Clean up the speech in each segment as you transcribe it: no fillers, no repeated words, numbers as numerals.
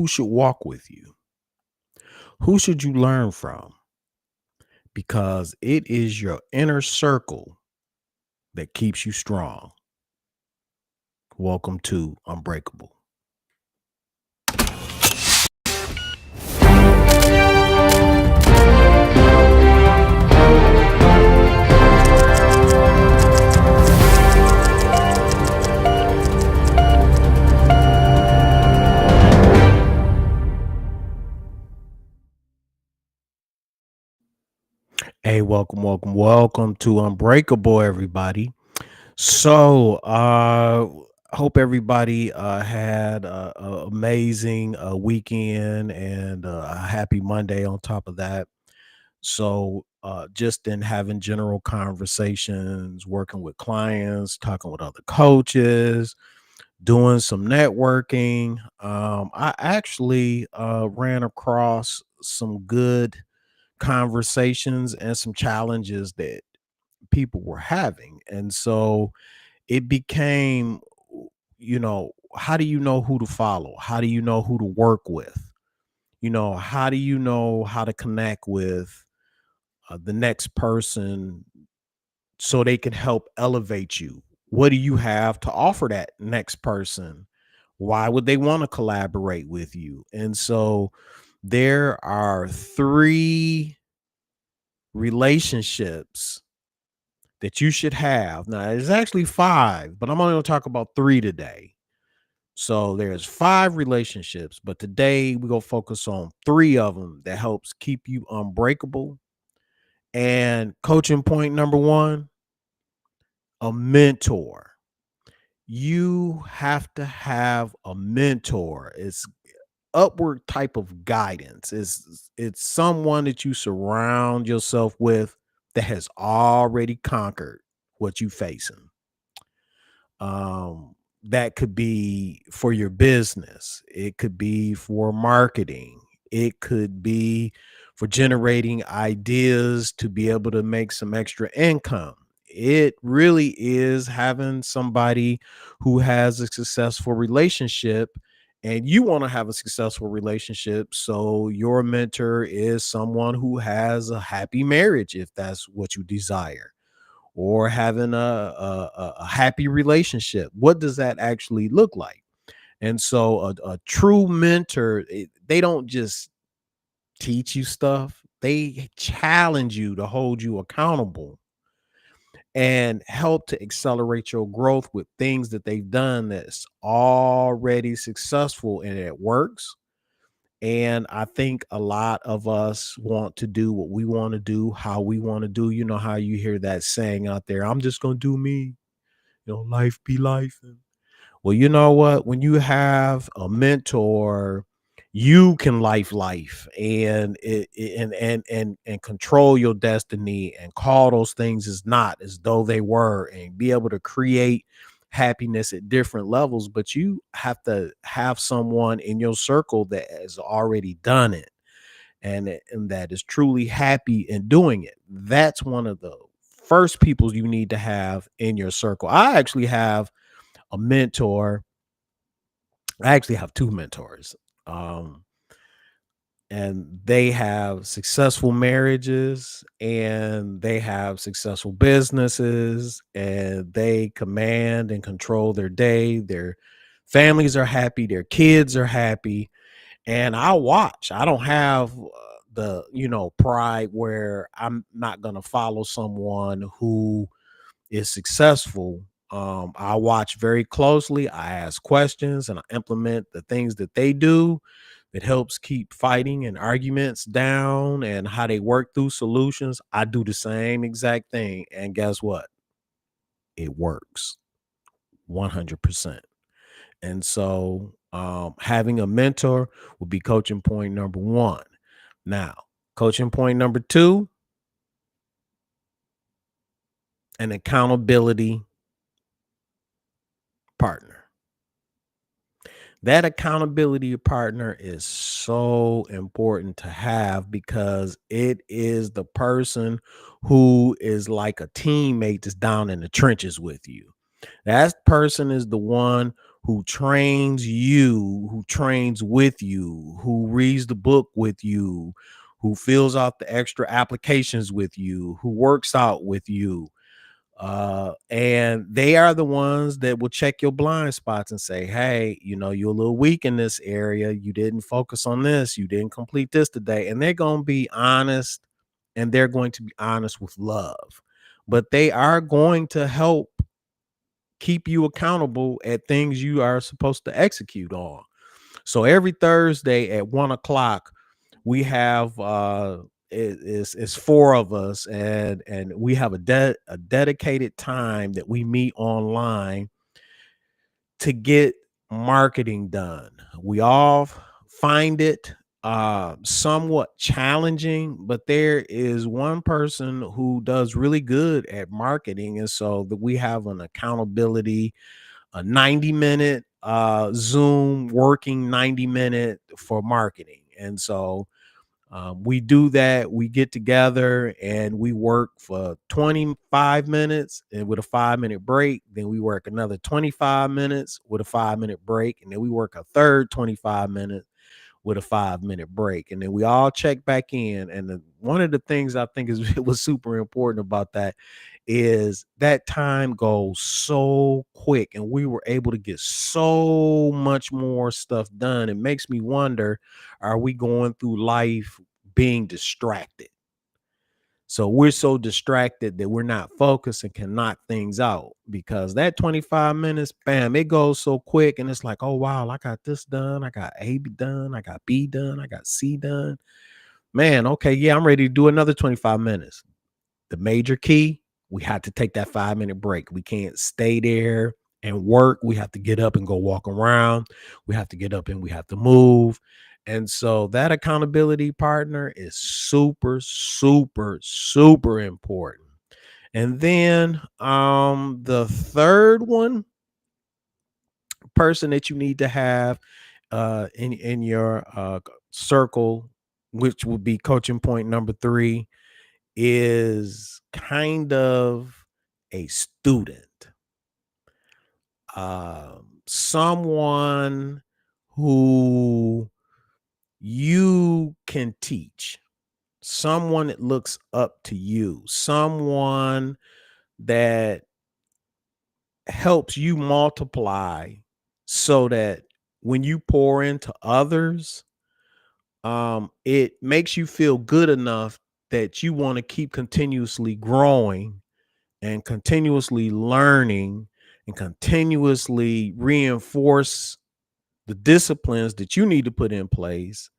who should walk with you? Who should you learn from? Because it is your inner circle that keeps you strong. Welcome to Unbreakable. Hey, welcome to Unbreakable, everybody. Hope everybody had a amazing weekend and a happy Monday on top of that. Just in having general conversations, working with clients, talking with other coaches, doing some networking. I actually ran across some good conversations and some challenges that people were having. And so it became, how do you know who to follow? How do you know who to work with? How do you know how to connect with the next person so they can help elevate you? What do you have to offer that next person? Why would they want to collaborate with you? And so there are three relationships that you should have. Now, there's actually five, but I'm only going to talk about three today. So there's five relationships, but today we're going to focus on three of them that helps keep you unbreakable. And coaching point number one, a mentor. You have to have a mentor. It's upward type of guidance. It's someone that you surround yourself with that has already conquered what you facing. That could be for your business, it could be for marketing, it could be for generating ideas to be able to make some extra income. It really is having somebody who has a successful relationship, and you want to have a successful relationship. So your mentor is someone who has a happy marriage, if that's what you desire, or having a happy relationship. What does that actually look like? And so a true mentor, they don't just teach you stuff, they challenge you to hold you accountable and help to accelerate your growth with things that they've done that's already successful and it works. And I think a lot of us want to do what we want to do, how we want to do. You know how you hear that saying out there, I'm just going to do me, life be life. Well, you know what? When you have a mentor, you can life and and control your destiny and call those things as not as though they were, and be able to create happiness at different levels. But you have to have someone in your circle that has already done it, and that is truly happy in doing it. That's one of the first people you need to have in your circle. I actually have a mentor. I actually have two mentors. Um, and they have successful marriages and they have successful businesses, and they command and control their day. Their families are happy, their kids are happy, and I watch. I don't have the pride where I'm not going to follow someone who is successful. I watch very closely, I ask questions, and I implement the things that they do that helps keep fighting and arguments down, and how they work through solutions. I do the same exact thing. And guess what? It works 100%. And so having a mentor will be coaching point number one. Now, coaching point number two, an accountability partner. That accountability partner is so important to have, because it is the person who is like a teammate that's down in the trenches with you. That person is the one who trains you, who trains with you, who reads the book with you, who fills out the extra applications with you, who works out with you. And they are the ones that will check your blind spots and say, hey, you're a little weak in this area. You didn't focus on this. You didn't complete this today. And they're going to be honest, and they're going to be honest with love. But they are going to help keep you accountable at things you are supposed to execute on. So every Thursday at 1 o'clock, we have it's four of us, and we have a dedicated time that we meet online to get marketing done. We all find it somewhat challenging, but there is one person who does really good at marketing, and so that we have an accountability, a 90-minute Zoom working 90-minute for marketing. And so we do that. We get together and we work for 25 minutes and with a 5-minute break. Then we work another 25 minutes with a 5-minute break. And then we work a third 25 minutes with a 5-minute break. And then we all check back in. And one of the things I think is it was super important about that is that time goes so quick, and we were able to get so much more stuff done. It makes me wonder, are we going through life being distracted? So we're so distracted that we're not focused and can knock things out, because that 25 minutes, bam, it goes so quick. And it's like, oh, wow, I got this done. I got A done. I got B done. I got C done. Man, okay, yeah, I'm ready to do another 25 minutes. The major key, we had to take that 5-minute break. We can't stay there and work. We have to get up and go walk around. We have to get up and we have to move. And so that accountability partner is super, super, super important. And then the third person that you need to have in your circle, which would be coaching point number 3, is kind of a student, someone who you can teach, someone that looks up to you, someone that helps you multiply so that when you pour into others, it makes you feel good enough that you want to keep continuously growing and continuously learning and continuously reinforce the disciplines that you need to put in place.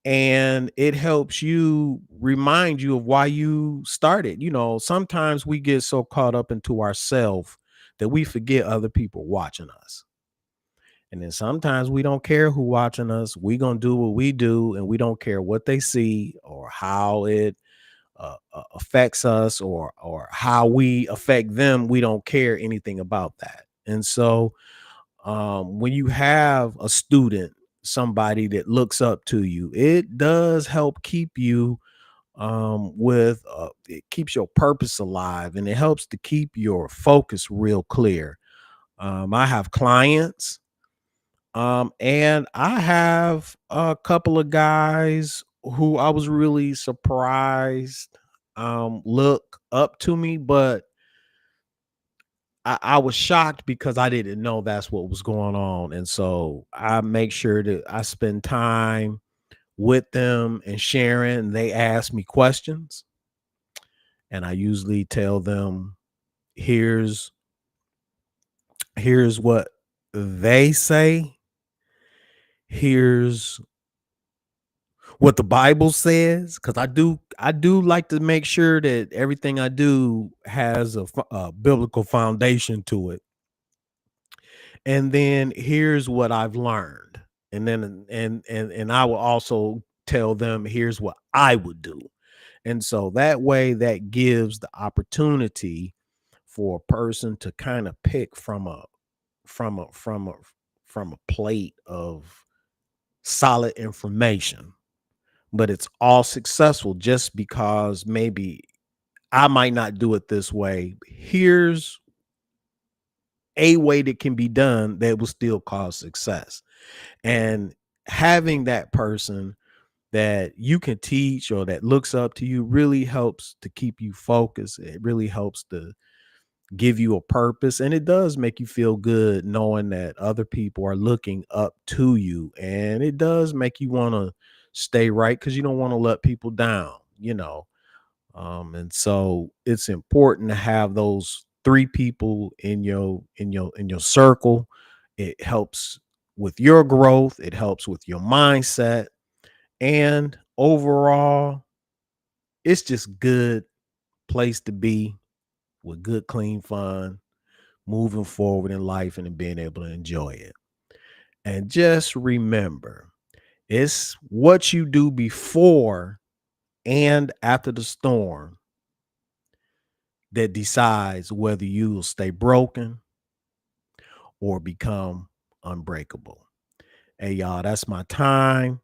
And it helps you remind you of why you started. Sometimes we get so caught up into ourselves that we forget other people watching us. And then sometimes we don't care who watching us. We gonna do what we do, and we don't care what they see or how it affects us, or how we affect them. We don't care anything about that. And so when you have a student, somebody that looks up to you, it does help keep you with it keeps your purpose alive, and it helps to keep your focus real clear. I have clients, and I have a couple of guys who I was really surprised look up to me, but I was shocked because I didn't know that's what was going on. And so I make sure that I spend time with them and sharing. They ask me questions, and I usually tell them, here's what they say. Here's what the Bible says, because I do like to make sure that everything I do has a biblical foundation to it. And then here's what I've learned. And then and I will also tell them, here's what I would do. And so that way, that gives the opportunity for a person to kind of pick from a from a from a plate of solid information. But it's all successful just because maybe I might not do it this way. Here's a way that can be done that will still cause success. And having that person that you can teach or that looks up to you really helps to keep you focused. It really helps to give you a purpose. And it does make you feel good knowing that other people are looking up to you. And it does make you want to stay right because you don't want to let people down. And so it's important to have those three people in your circle. It helps with your growth, it helps with your mindset, and overall, it's just good place to be with good, clean fun, moving forward in life and being able to enjoy it. And just remember, it's what you do before and after the storm that decides whether you will stay broken or become unbreakable. Hey, y'all, that's my time.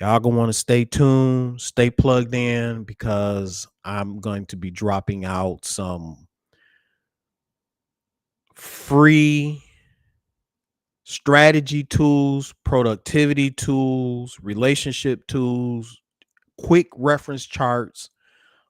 Y'all gonna want to stay tuned, stay plugged in because I'm going to be dropping out some free strategy tools, productivity tools, relationship tools, quick reference charts.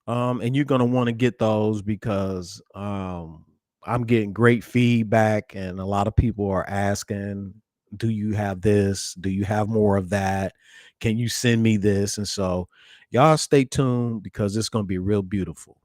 And you're gonna want to get those because I'm getting great feedback, and a lot of people are asking, "Do you have this? Do you have more of that? Can you send me this?" And so, y'all stay tuned because it's gonna be real beautiful.